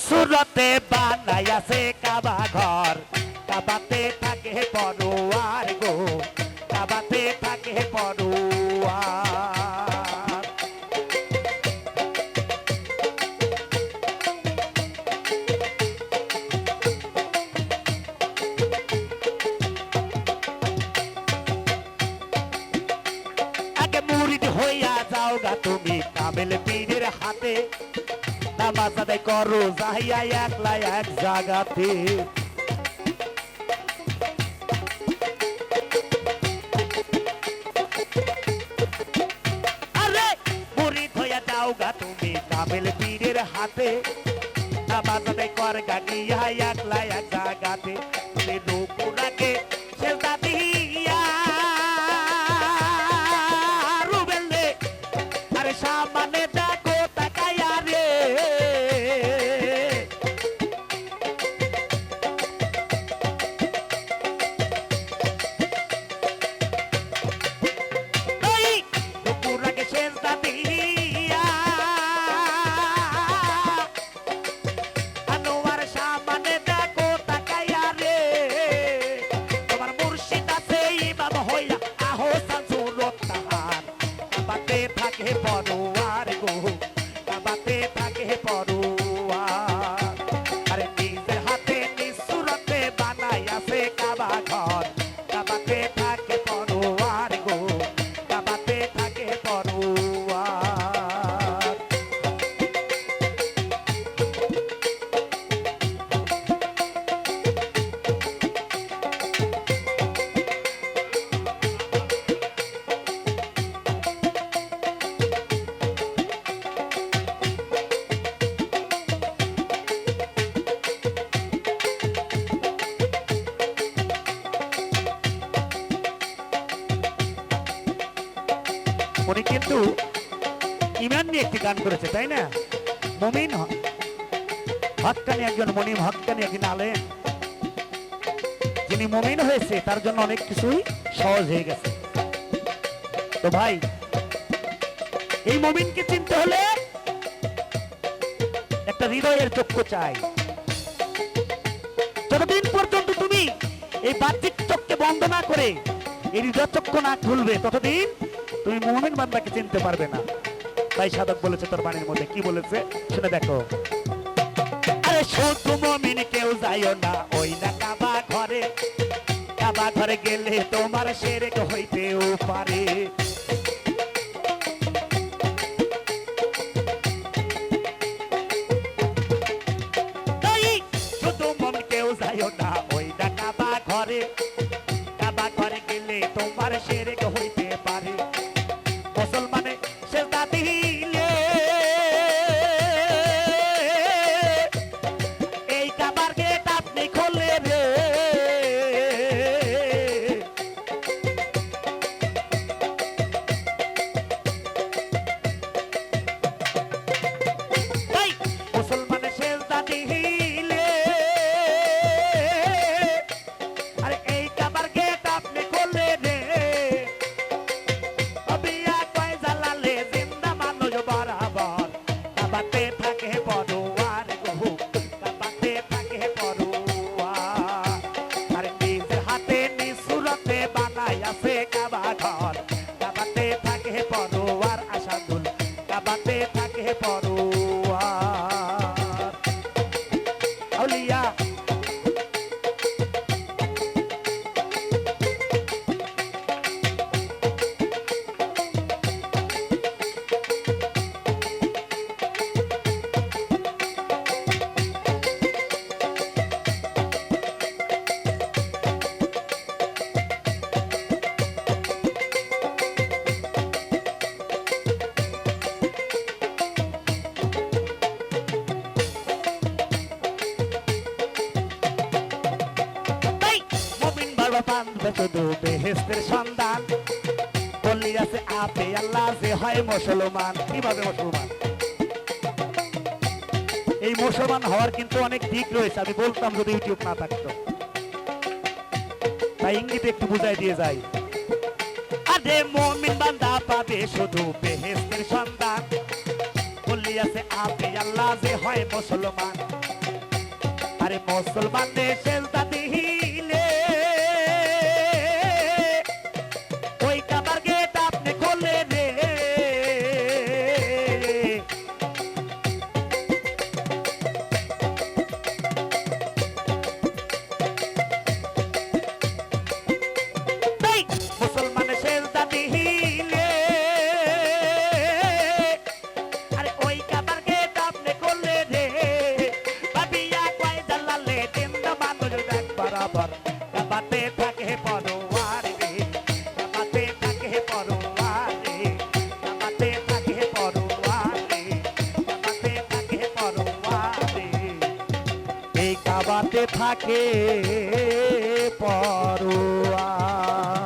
সুরতে বানাইয়াছে কাবা ঘর, কাবাতে থাকে পরোয়ার গো, কাবাতে থাকে পরোয়ার। আগে মুরিদ হইয়া যাও গা তুমি কামেল পীরের হাতে, নামাজ আদায় করো যাইয়া একলা এক জায়গাতে। আরে মুরিদ হইয়া যাও গা তুমি কামেল পীরের হাতে, নামাজ আদায় কর গা গিয়া একলা এক জায়গাতে। তুমি রূপুরাকে সেজদা দিয়া রুবেল রে, আরে সামনে দেখো তাকাইয়া রে। রূপুরাকে সেজদা দিয়া আনোয়ার সামনে দেখো তাকাইয়া রে। তোমার মুর্শিদ আছে ইমাম হইয়া আহসান সুরত তাহার, কাবাতে থাকে পরোয়ার গো, কাবাতে থাকে পরোয়ার। আরে নিজের হাতে নিজ সুরতে বানাইয়াছে কাবা ঘর, কাবাতে থাকে পরোয়ার গো, কাবাতে থাকে পরোয়ার। উনি কিন্তু ইমান নিয়ে একটি গান করেছে, তাই না? মুমিন হক্কানি একজন মনিম, হক্কানি একজন আলেম। যিনি মুমিন হয়েছে তার জন্য অনেক কিছুই সহজ হয়ে গেছে। তো ভাই, এই মুমিনকে চিনতে হলে একটা হৃদয়ের চক্ষু চাই। যতদিন পর্যন্ত তুমি এই বাহ্যিক চক্ষে বন্ধ না করে এই হৃদয় চক্ষু না খুলবে, ততদিন তুমি মুমিন বান্দাকে চিনতে পারবে না। তাই সাধক বলেছে তোর বাণীর মধ্যে, কি বলেছে শুনে দেখো। আরে শুধু মুমিন কেউ যাইও না ওই না কাবা ঘরে, কাবা ঘরে গেলে তোমার শিরক হইতেও পারে। তাই শুধু মুমিন কেউ যাইও না ওই না কাবা ঘরে, কাবা ঘরে গেলে তোমার শিরক হইতে পারে। মুসলমানে সেজদা দিলে এই কাবার গেট আপনি খোলে রে। তাই মুসলমানে সেজদা দিলে আরে এই কাবার গেট আপনি খোলে রে। কাবাতে থাকে পরোয়ার গো, কাবাতে থাকে পরোয়ার। আর নিজের হাতে নিজ সুরতে বানাইয়াছে কাবা ঘর, কাবাতে থাকে পরোয়ার। আসাদুল কাবাতে থাকে পরোয়ার। আউলিয়া শুধু বেহেশতের সন্ধান, বললি আছে আপে আল্লাহ যে হয় মুসলমান। কিভাবে মুসলমান? এই মুসলমান হওয়ার কিন্তু অনেক দিক রয়েছে, আমি বলতাম যদি ইউটিউব না থাকতো। তাই ইঙ্গিতে একটু বুঝাই দিয়ে যাই। আরে মুমিন বান্দা পাবে শুধু বেহেশতের সন্ধান, বললি আছে আপে আল্লাহ যে হয় মুসলমান। আরে মুসলমানের সেজদা দিলে ওই কাবার গেট আপনি খোলে রে। মুসলমানের সেজদা দিলে আরে ওই কাবার গেট আপনি খোলে রে। বাবিয়া কয় জালালে জিন্দা মানুষ দেখ বরাবর কাবাতে থাকে পরোয়ার রে। কাবাতে থাকে পরোয়ার রে। কাবাতে থাকে পরোয়ার রে। কাবাতে থাকে পরোয়ার রে। এই কাবাতে থাকে পরোয়ার।